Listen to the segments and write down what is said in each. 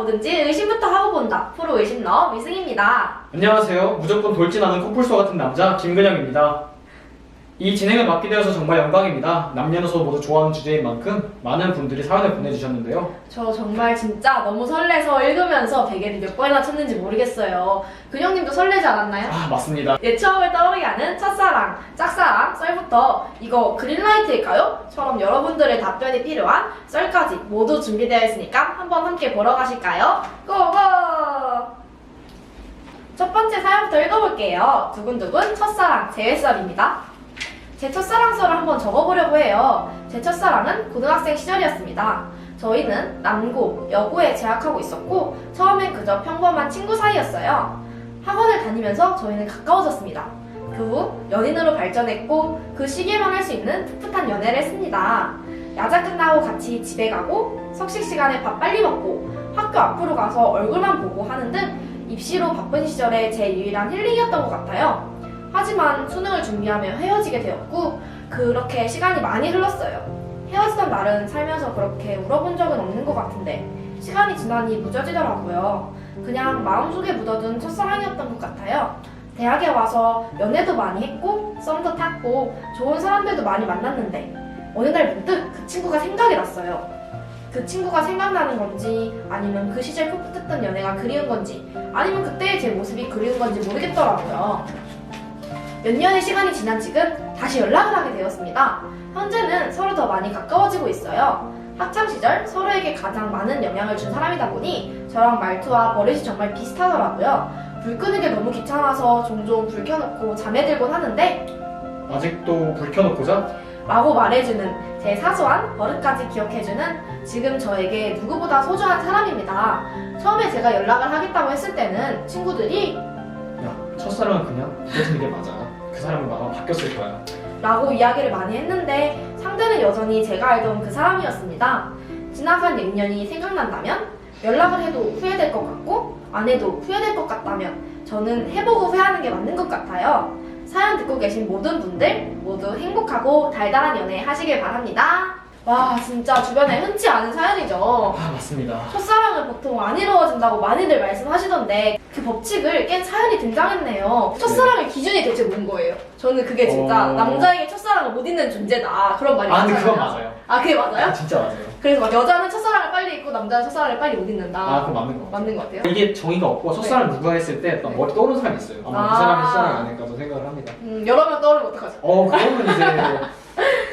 뭐든지 의심부터 하고 본다. 프로 의심러 미승입니다. 안녕하세요. 무조건 돌진하는 코뿔소 같은 남자 김근영입니다. 이 진행을 맡게 되어서 정말 영광입니다. 남녀노소 모두 좋아하는 주제인 만큼 많은 분들이 사연을 보내주셨는데요. 저 정말 진짜 너무 설레서 읽으면서 베개를 몇 번이나 쳤는지 모르겠어요. 근영님도 설레지 않았나요? 아, 맞습니다. 내 추억을 떠오르게 하는 첫사랑, 짝사랑, 썰부터 이거 그린라이트일까요? 처럼 여러분들의 답변이 필요한 썰까지 모두 준비되어 있으니까 한번 함께 보러 가실까요? 고고! 첫 번째 사연부터 읽어볼게요. 두근두근 첫사랑 재회썰입니다. 제 첫사랑 썰을 한번 적어보려고 해요. 제 첫사랑은 고등학생 시절이었습니다. 저희는 남고, 여고에 재학하고 있었고 처음엔 그저 평범한 친구 사이였어요. 학원을 다니면서 저희는 가까워졌습니다. 그 후 연인으로 발전했고 그 시기에만 할 수 있는 풋풋한 연애를 했습니다. 야자 끝나고 같이 집에 가고 석식 시간에 밥 빨리 먹고 학교 앞으로 가서 얼굴만 보고 하는 등 입시로 바쁜 시절에 제 유일한 힐링이었던 것 같아요. 하지만 수능을 준비하며 헤어지게 되었고 그렇게 시간이 많이 흘렀어요. 헤어지던 날은 살면서 그렇게 울어본 적은 없는 것 같은데 시간이 지나니 무뎌지더라고요. 그냥 마음속에 묻어둔 첫사랑이었던 것 같아요. 대학에 와서 연애도 많이 했고 썸도 탔고 좋은 사람들도 많이 만났는데 어느 날 문득 그 친구가 생각이 났어요. 그 친구가 생각나는 건지 아니면 그 시절 풋풋했던 연애가 그리운 건지 아니면 그때의 제 모습이 그리운 건지 모르겠더라고요. 몇 년의 시간이 지난 지금 다시 연락을 하게 되었습니다. 현재는 서로 더 많이 가까워지고 있어요. 학창시절 서로에게 가장 많은 영향을 준 사람이다 보니 저랑 말투와 버릇이 정말 비슷하더라고요. 불 끄는 게 너무 귀찮아서 종종 불 켜놓고 잠에 들곤 하는데 아직도 불 켜놓고 자? 라고 말해주는 제 사소한 버릇까지 기억해주는 지금 저에게 누구보다 소중한 사람입니다. 처음에 제가 연락을 하겠다고 했을 때는 친구들이 야, 첫사랑은 그냥 잊어지는 게 맞아. 그 사람은 아마 바뀌었을 거야. 라고 이야기를 많이 했는데 상대는 여전히 제가 알던 그 사람이었습니다. 지나간 액년이 생각난다면 연락을 해도 후회될 것 같고 안 해도 후회될 것 같다면 저는 해보고 후회하는 게 맞는 것 같아요. 사연 듣고 계신 모든 분들 모두 행복하고 달달한 연애 하시길 바랍니다. 와 진짜 주변에 흔치 않은 사연이죠. 아, 맞습니다. 첫사랑은 보통 안 이루어진다고 많이들 말씀하시던데 그 법칙을 깬 사연이 등장했네요. 첫사랑의 기준이 대체 뭔 거예요? 저는 그게 진짜 남자에게 첫사랑을 못 잊는 존재다 그런 말이 아, 근데 많잖아요. 그건 맞아요. 아 그게 맞아요? 아, 진짜 맞아요. 그래서 막 여자는 첫사랑을 빨리 잊고 남자는 첫사랑을 빨리 못 잊는다. 아, 그건 맞는 거 같아요. 맞는 것 같아요? 이게 정의가 없고 첫사랑 누가 했을 때 딱 머리 떠오르는 사람이 있어요. 아마 그 사람이 첫사랑 아닐까 저 생각을 합니다. 여러 명 떠오르면 어떡하죠? 그거는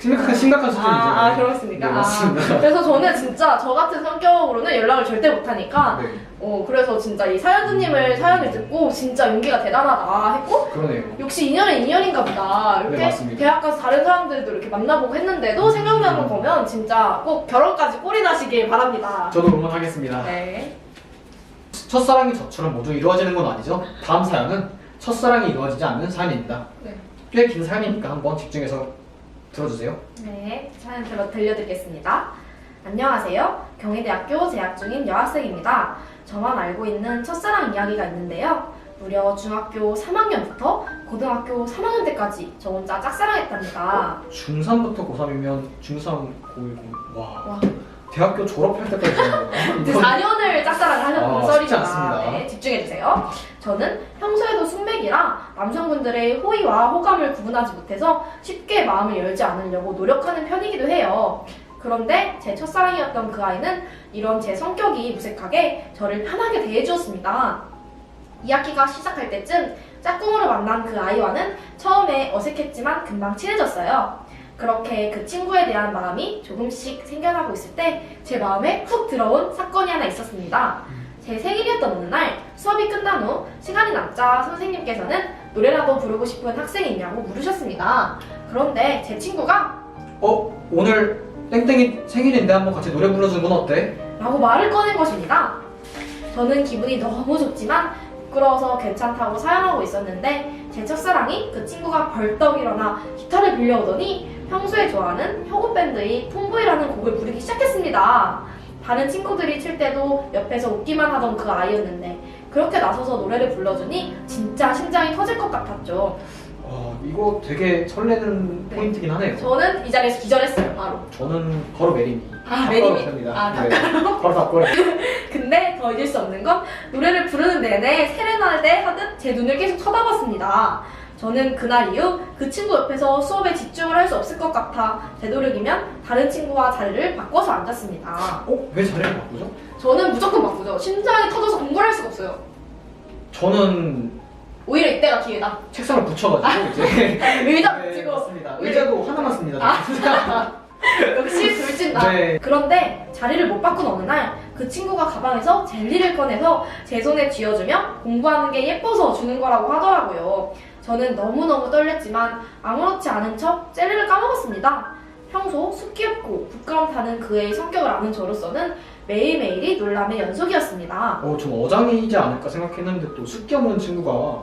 이제 심각한 수준이죠. 아 그렇습니까? 네, 맞습니다. 그래서 저는 진짜 저 같은 성격으로는 연락을 절대 못하니까 네, 그래서 진짜 이 사연주님을 사연을 듣고 진짜 용기가 대단하다 했고 그러네요. 역시 인연은 인연인가 보다 이렇게 네, 맞습니다. 대학 가서 다른 사람들도 이렇게 만나보고 했는데도 생각나는 거면 진짜 꼭 결혼까지 꼴이 나시길 바랍니다. 저도 응원하겠습니다. 네. 첫사랑이 저처럼 모두 이루어지는 건 아니죠. 다음 사연은 첫사랑이 이루어지지 않는 사연입니다. 네. 꽤 긴 사연이니까 한번 집중해서 들어주세요. 네, 사연 들려드리겠습니다. 안녕하세요. 경희대학교 재학 중인 여학생입니다. 저만 알고 있는 첫사랑 이야기가 있는데요. 무려 중학교 3학년부터 고등학교 3학년 때까지 저 혼자 짝사랑했답니다. 중3부터 고3이면 중3, 고1, 와. 와. 대학교 졸업할 때까지 되는 그 거예요? 4년을 짝사랑을 하셨던 쉽지 썰이구나. 않습니다. 네, 집중해주세요. 저는 평소에도 숙맥이라 남성분들의 호의와 호감을 구분하지 못해서 쉽게 마음을 열지 않으려고 노력하는 편이기도 해요. 그런데 제 첫사랑이었던 그 아이는 이런 제 성격이 무색하게 저를 편하게 대해주었습니다. 2학기가 시작할 때쯤 짝꿍으로 만난 그 아이와는 처음에 어색했지만 금방 친해졌어요. 그렇게 그 친구에 대한 마음이 조금씩 생겨나고 있을 때 제 마음에 훅 들어온 사건이 하나 있었습니다. 제 생일이었던 어느 날 수업이 끝난 후 시간이 남자 선생님께서는 노래라도 부르고 싶은 학생이 있냐고 물으셨습니다. 그런데 제 친구가 오늘 땡땡이 생일인데 한번 같이 노래 불러주는 건 어때? 라고 말을 꺼낸 것입니다. 저는 기분이 너무 좋지만 부끄러워서 괜찮다고 사양하고 있었는데 제 첫사랑이 그 친구가 벌떡 일어나 기타를 빌려오더니 평소에 좋아하는 혁오밴드의 톰보이라는 곡을 부르기 시작했습니다. 다른 친구들이 칠 때도 옆에서 웃기만 하던 그 아이였는데 그렇게 나서서 노래를 불러주니 진짜 심장이 터질 것 같았죠. 이거 되게 설레는 포인트긴 하네요. 저는 이 자리에서 기절했어요, 바로. 저는 바로 메리미. 메리미. 니다 아, 네, 바로 닭거리. 근데 더 잊을 수 없는 건 노래를 부르는 내내 세레나데 하듯 제 눈을 계속 쳐다봤습니다. 저는 그날 이후 그 친구 옆에서 수업에 집중을 할 수 없을 것 같아 되도록이면 다른 친구와 자리를 바꿔서 앉았습니다. 왜 자리를 바꾸죠? 저는 무조건 바꾸죠. 심장이 터져서 공부를 할 수가 없어요. 저는 오히려 이때가 기회다. 책상을 붙여가지고 이제 의자 네, 붙이고. 맞습니다. 의자도 하나만 씁니다. 역시 돌진다. 네. 그런데 자리를 못 바꾼 어느 날 그 친구가 가방에서 젤리를 꺼내서 제 손에 쥐어주며 공부하는 게 예뻐서 주는 거라고 하더라고요. 저는 너무너무 떨렸지만 아무렇지 않은 척 젤리를 까먹었습니다. 평소 쑥 귀엽고 부끄럼 타는 그의 성격을 아는 저로서는 매일매일이 놀람의 연속이었습니다. 좀 어장이지 않을까 생각했는데 또 숫기 없는 친구가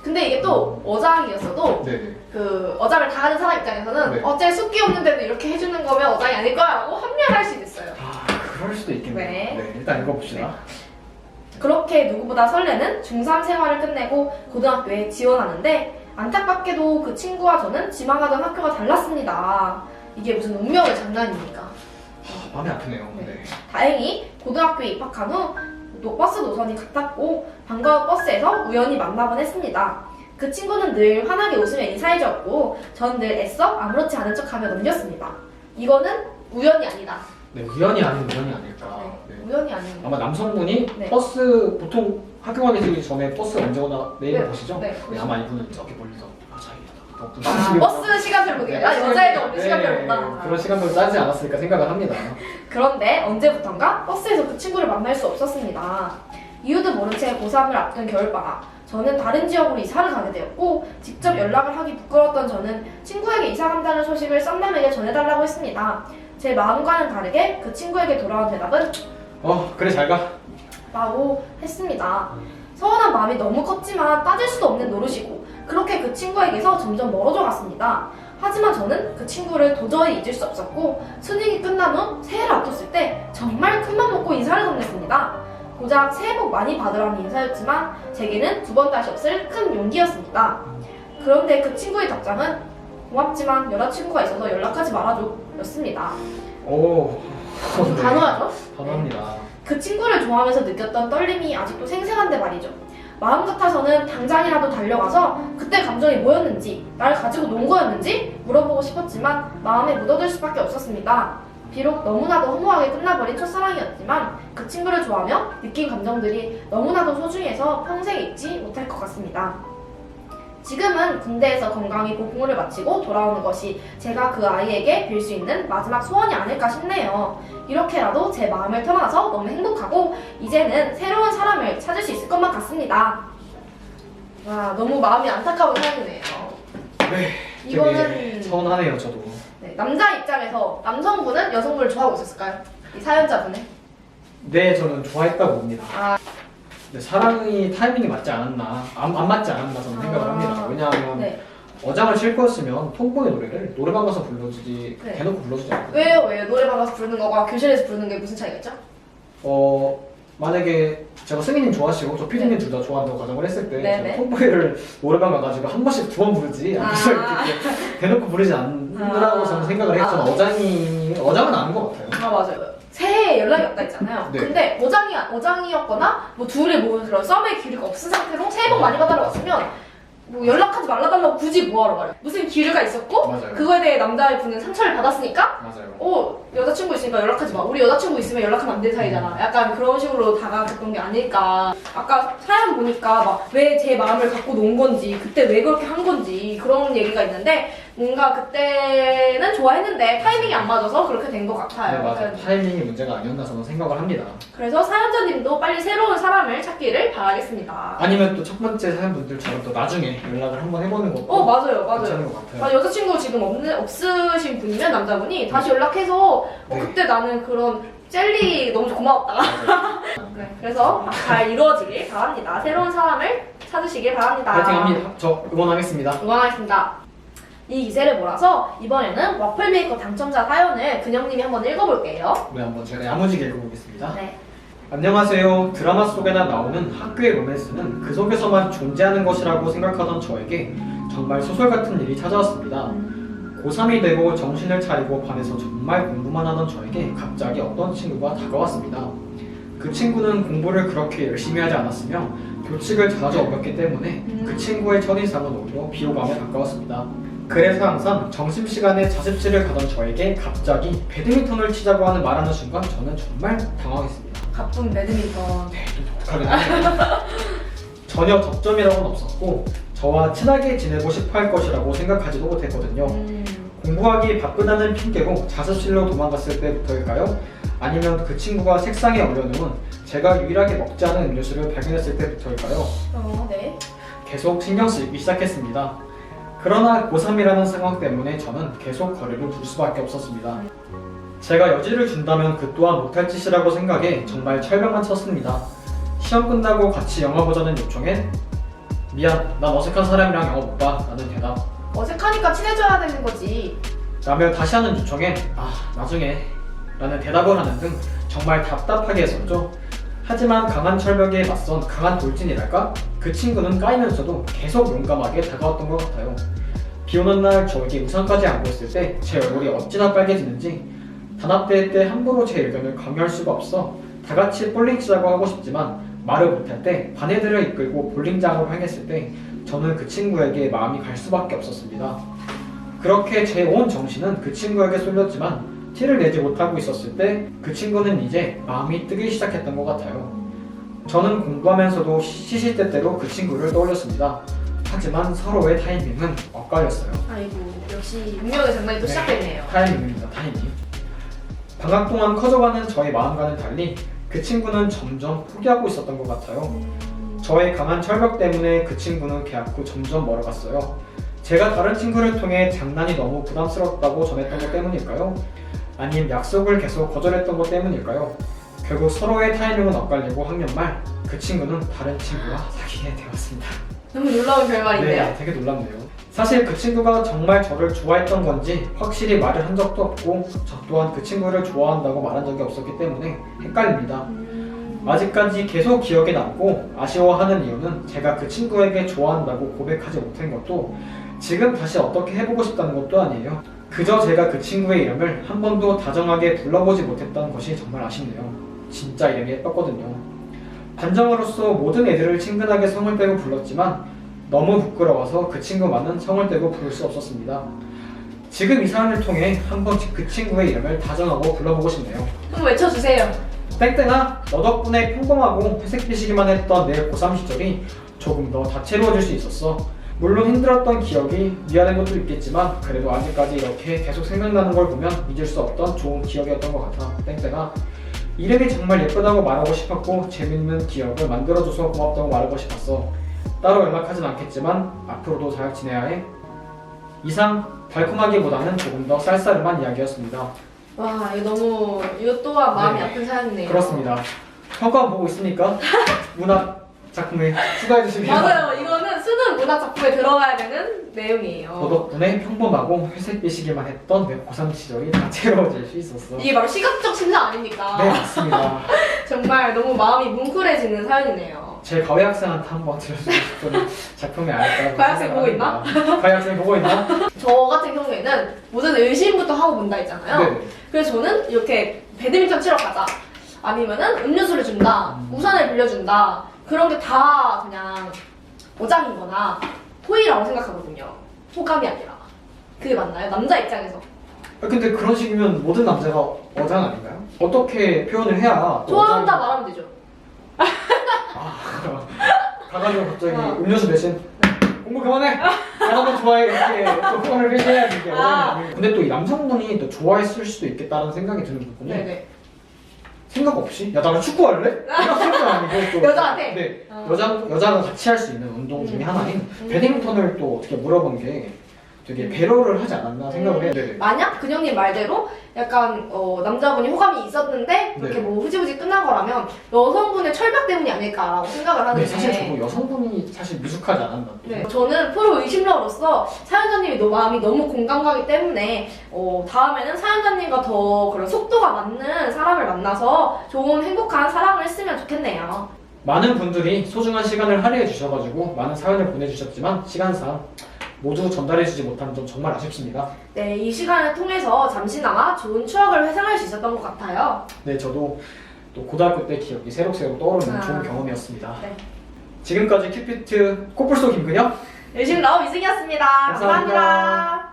근데 이게 또 어장이었어도 네네. 그 어장을 당하는 사람 입장에서는 네. 어째 쑥기 없는데도 이렇게 해주는 거면 어장이 아닐 거라고 합리화할 수 있어요. 그럴 수도 있겠네요. 네. 일단 읽어봅시다. 그렇게 누구보다 설레는 중3 생활을 끝내고 고등학교에 지원하는데 안타깝게도 그 친구와 저는 지망하던 학교가 달랐습니다. 이게 무슨 운명의 장난입니까? 마음이 아프네요. 네. 네. 다행히 고등학교에 입학한 후 버스 노선이 같았고 방과후 버스에서 우연히 만나곤 했습니다. 그 친구는 늘 환하게 웃으며 인사해줬고 전 늘 애써 아무렇지 않은 척하며 넘겼습니다. 이거는 우연이 아니다. 네, 우연이 아닌 우연이 아닐까. 네. 우연이 아닌 아마 남성분이 네. 버스 보통 학교 가기 전에 버스 언제 오나 내일 네. 보시죠? 네. 아마 이분은 저렇게 멀리서 자기다. 버스 시간표를 보게 아, 여자애도 없는 시간표를 본다. 그런 시간표를 짜지 않았을까 생각을 합니다. 그런데 언제부턴가 버스에서 그 친구를 만날 수 없었습니다. 이유도 모른 채 고3을 앞둔 겨울방학, 저는 다른 지역으로 이사를 가게 되었고 직접 연락을 하기 부끄러웠던 저는 친구에게 이사 간다는 소식을 썸남에게 전해달라고 했습니다. 제 마음과는 다르게 그 친구에게 돌아온 대답은 그래 잘 가. 라고 했습니다. 서운한 마음이 너무 컸지만 따질 수도 없는 노릇이고 그렇게 그 친구에게서 점점 멀어져 갔습니다. 하지만 저는 그 친구를 도저히 잊을 수 없었고 수능이 끝난 후 새해를 앞뒀을 때 정말 큰맘 먹고 인사를 건넸습니다. 고작 새해 복 많이 받으라는 인사였지만 제게는 두 번 다시 없을 큰 용기였습니다. 그런데 그 친구의 답장은 고맙지만 여자친구가 있어서 연락하지 말아줘 였습니다. 좀 단호하죠? 단호합니다. 그 친구를 좋아하면서 느꼈던 떨림이 아직도 생생한데 말이죠. 마음 같아서는 당장이라도 달려가서 그때 감정이 뭐였는지, 날 가지고 논 거였는지 물어보고 싶었지만 마음에 묻어둘 수밖에 없었습니다. 비록 너무나도 허무하게 끝나버린 첫사랑이었지만 그 친구를 좋아하며 느낀 감정들이 너무나도 소중해서 평생 잊지 못할 것 같습니다. 지금은 군대에서 건강히 복무를 마치고 돌아오는 것이 제가 그 아이에게 빌 수 있는 마지막 소원이 아닐까 싶네요. 이렇게라도 제 마음을 털어놔서 너무 행복하고 이제는 새로운 사람을 찾을 수 있을 것만 같습니다. 와, 너무 마음이 안타까운 사연이네요. 네. 이거는 서운하네요 저도. 네, 남자 입장에서 남성분은 여성분을 좋아하고 있었을까요? 이 사연자분은? 네, 저는 좋아했다고 봅니다. 아. 근데 사랑이 타이밍이 맞지 않았나, 안 맞지 않았나 저는 생각을 합니다. 왜냐하면 네. 어장을 칠 거였으면 톰보이 노래를 노래방 가서 불러주지 네. 대놓고 불러주지 않고. 왜요? 노래방 가서 부르는 거와 교실에서 부르는 게 무슨 차이가 있죠? 만약에 제가 승희님 좋아하시고 저 피디님 둘 다 좋아한다고 가정을 했을 때 네, 제가 네. 톰보이를 노래방 가가지고 한 번씩 두 번 부르지 앞에서 이렇게 대놓고 부르지 않으라고 저는 생각을 해요. 저는 어장은 아닌 것 같아요. 아, 맞아요. 새해에 연락이 왔다 했잖아요. 네. 근데 어장이었거나 뭐 둘이 뭐 그런 썸의 기류가 없은 상태로 새해 복 많이 받으러 왔으면 뭐 연락하지 말라달라고 굳이 뭐하러 가요? 무슨 기류가 있었고 맞아요. 그거에 대해 남자분은 상처를 받았으니까 맞아요. 여자친구 있으니까 연락하지 마. 우리 여자친구 있으면 연락하면 안 되는 사이잖아. 약간 그런 식으로 다가갔던 게 아닐까. 아까 사연 보니까 막 왜 제 마음을 갖고 논 건지, 그때 왜 그렇게 한 건지 그런 얘기가 있는데 뭔가 그때는 좋아했는데 타이밍이 안 맞아서 그렇게 된 것 같아요. 네, 맞아요. 타이밍이 문제가 아니었나 저는 생각을 합니다. 그래서 사연자님도 빨리 새로운 사람을 찾기를 바라겠습니다. 아니면 또 첫 번째 사연분들처럼 또 나중에 연락을 한번 해보는 것도 맞아요. 괜찮은 것 같아요. 아, 여자친구 지금 없으신 분이면 남자분이 다시 연락해서 네. 그때 나는 그런 젤리 너무 고마웠다. 네, 그래서 잘 이루어지길 바랍니다. 새로운 사람을 찾으시길 바랍니다. 파이팅합니다. 저 응원하겠습니다. 응원하겠습니다. 이 기세를 몰아서 이번에는 와플 메이커 당첨자 사연을 근영님이 한번 읽어볼게요. 네, 한번 제가 야무지게 읽어보겠습니다. 네. 안녕하세요. 드라마 속에나 나오는 학교의 로맨스는 그 속에서만 존재하는 것이라고 생각하던 저에게 정말 소설 같은 일이 찾아왔습니다. 고3이 되고 정신을 차리고 반에서 정말 공부만 하던 저에게 갑자기 어떤 친구가 다가왔습니다. 그 친구는 공부를 그렇게 열심히 하지 않았으며 교칙을 자주 어겼기 때문에 그 친구의 첫인상은 오히려 비호감에 가까웠습니다. 그래서 항상 점심시간에 자습실을 가던 저에게 갑자기 배드민턴을 치자고 하는 말하는 순간 저는 정말 당황했습니다. 가쁜 배드민턴. 네, 좀 독특하겠네요. 전혀 접점이라고는 없었고 저와 친하게 지내고 싶어 할 것이라고 생각하지도 못했거든요. 공부하기 바쁘다는 핑계로 자습실로 도망갔을 때부터일까요? 아니면 그 친구가 책상에 올려놓은 제가 유일하게 먹지 않은 음료수를 발견했을 때부터일까요? 네. 계속 신경 쓰이기 시작했습니다. 그러나 고3이라는 상황 때문에 저는 계속 거리를 둘 수밖에 없었습니다. 제가 여지를 준다면 그 또한 못할 짓이라고 생각해 정말 철벽만 쳤습니다. 시험 끝나고 같이 영화 보자는 요청에 미안, 난 어색한 사람이랑 영화 못 봐 라는 대답. 어색하니까 친해져야 되는 거지. 라며 다시 하는 요청에 나중에 라는 대답을 하는 등 정말 답답하게 했었죠. 하지만 강한 철벽에 맞선 강한 돌진이랄까? 그 친구는 까이면서도 계속 용감하게 다가왔던 것 같아요. 비 오는 날 저에게 우산까지 안고 있을 때 제 얼굴이 어찌나 빨개지는지 단합대회 때 함부로 제 의견을 강요할 수가 없어 다 같이 볼링 치자고 하고 싶지만 말을 못할 때 반 애들을 이끌고 볼링장으로 향했을 때 저는 그 친구에게 마음이 갈 수밖에 없었습니다. 그렇게 제 온 정신은 그 친구에게 쏠렸지만 티를 내지 못하고 있었을 때 그 친구는 이제 마음이 뜨기 시작했던 것 같아요. 저는 공부하면서도 시시때때로 그 친구를 떠올렸습니다. 하지만 서로의 타이밍은 엇갈렸어요. 아이고, 역시 운명의 장난이 또 시작됐네요. 타이밍입니다. 타이밍. 방학 동안 커져가는 저의 마음과는 달리 그 친구는 점점 포기하고 있었던 것 같아요. 저의 강한 철벽 때문에 그 친구는 개학 후 점점 멀어갔어요. 제가 다른 친구를 통해 장난이 너무 부담스럽다고 전했던 것 때문일까요? 아님 약속을 계속 거절했던 것 때문일까요? 결국 서로의 타이밍은 엇갈리고 학년 말 그 친구는 다른 친구와 사귀게 되었습니다. 너무 놀라운 결말인데요. 네, 되게 놀랍네요. 사실 그 친구가 정말 저를 좋아했던 건지 확실히 말을 한 적도 없고 저 또한 그 친구를 좋아한다고 말한 적이 없었기 때문에 헷갈립니다. 아직까지 계속 기억에 남고 아쉬워하는 이유는 제가 그 친구에게 좋아한다고 고백하지 못한 것도 지금 다시 어떻게 해보고 싶다는 것도 아니에요. 그저 제가 그 친구의 이름을 한 번도 다정하게 불러보지 못했던 것이 정말 아쉽네요. 진짜 이름이 예뻤거든요. 반장으로서 모든 애들을 친근하게 성을 떼고 불렀지만 너무 부끄러워서 그 친구만은 성을 떼고 부를 수 없었습니다. 지금 이 사연을 통해 한번 그 친구의 이름을 다정하고 불러보고 싶네요. 한번 외쳐주세요. 땡땡아, 너 덕분에 평범하고 회색빛이기만 했던 내 고3 시절이 조금 더 다채로워질 수 있었어. 물론 힘들었던 기억이 미안한 것도 있겠지만 그래도 아직까지 이렇게 계속 생각나는 걸 보면 잊을 수 없던 좋은 기억이었던 것 같아. 땡땡아, 이름이 정말 예쁘다고 말하고 싶었고 재밌는 기억을 만들어줘서 고맙다고 말하고 싶었어. 따로 연락하진 않겠지만 앞으로도 잘 지내야 해. 이상 달콤하기보다는 조금 더 쌀쌀한 이야기였습니다. 와, 이거 또한 마음이 네, 아픈 사연이네요. 그렇습니다. 평가 보고 있습니까? 문학 작품에 추가해 주시면 맞아요. 이거는 수능 문학 작품에 들어가야 되는 내용이에요. 너 덕분에 평범하고 회색빛이기만 했던 내 고3 시절이 다채로워질 수 있었어. 이게 바로 시각적 심사 아닙니까? 네, 맞습니다. 정말 너무 마음이 뭉클해지는 사연이네요. 제 과외 학생한테 한번 들려주고 싶은 작품이 아닐까. 과외 학생 보고 있나? 과외 학생 보고 있나? 저 같은 경우에는 모든 의심부터 하고 본다 했잖아요. 네. 그래서 저는 이렇게 배드민턴 치러 가자. 아니면은 음료수를 준다. 우산을 빌려준다. 그런 게 다 그냥 어장이거나 호의라고 생각하거든요. 호감이 아니라. 그게 맞나요? 남자 입장에서. 근데 그런 식이면 모든 남자가 어장 아닌가요? 어떻게 표현을 해야 또 좋아한다 어장이- 말하면 되죠. 가가지고 갑자기 어. 음료수 대신 공부 그만해! 나도 좋아해 이렇게 또 표현을 표시해야지 이게 아. 어장이. 근데 또 이 남성분이 또 좋아했을 수도 있겠다는 생각이 드는 부분이 네네. 생각 없이 야 나랑 축구할래? 이런 생각 아니고 또 여자한테? 네, 어. 여자가 같이 할 수 있는 운동 중에 하나인 음. 배드민턴을 또 어떻게 물어본 게 되게 배려를 하지 않았나 생각을 해요. 네네. 만약 근영님 말대로 약간 남자분이 호감이 있었는데 그렇게 네. 뭐 흐지부지 끝난 거라면 여성분의 철벽 때문이 아닐까라고 생각을 하는데 네, 사실 저도 여성분이 사실 미숙하지 않았나. 네, 저는 프로 의심러로서 사연자님이 마음이 너무 공감 가기 때문에 다음에는 사연자님과 더 그런 속도가 맞는 사람을 만나서 좋은 행복한 사랑을 했으면 좋겠네요. 많은 분들이 소중한 시간을 할애해 주셔가지고 많은 사연을 보내주셨지만 시간상 모두 전달해주지 못한 점 정말 아쉽습니다. 네, 이 시간을 통해서 잠시나마 좋은 추억을 회상할 수 있었던 것 같아요. 네, 저도 또 고등학교 때 기억이 새록새록 떠오르는 아. 좋은 경험이었습니다. 네. 지금까지 큐피트 코뿔소 김근혁 열심히 라우 이승이었습니다. 감사합니다. 감사합니다.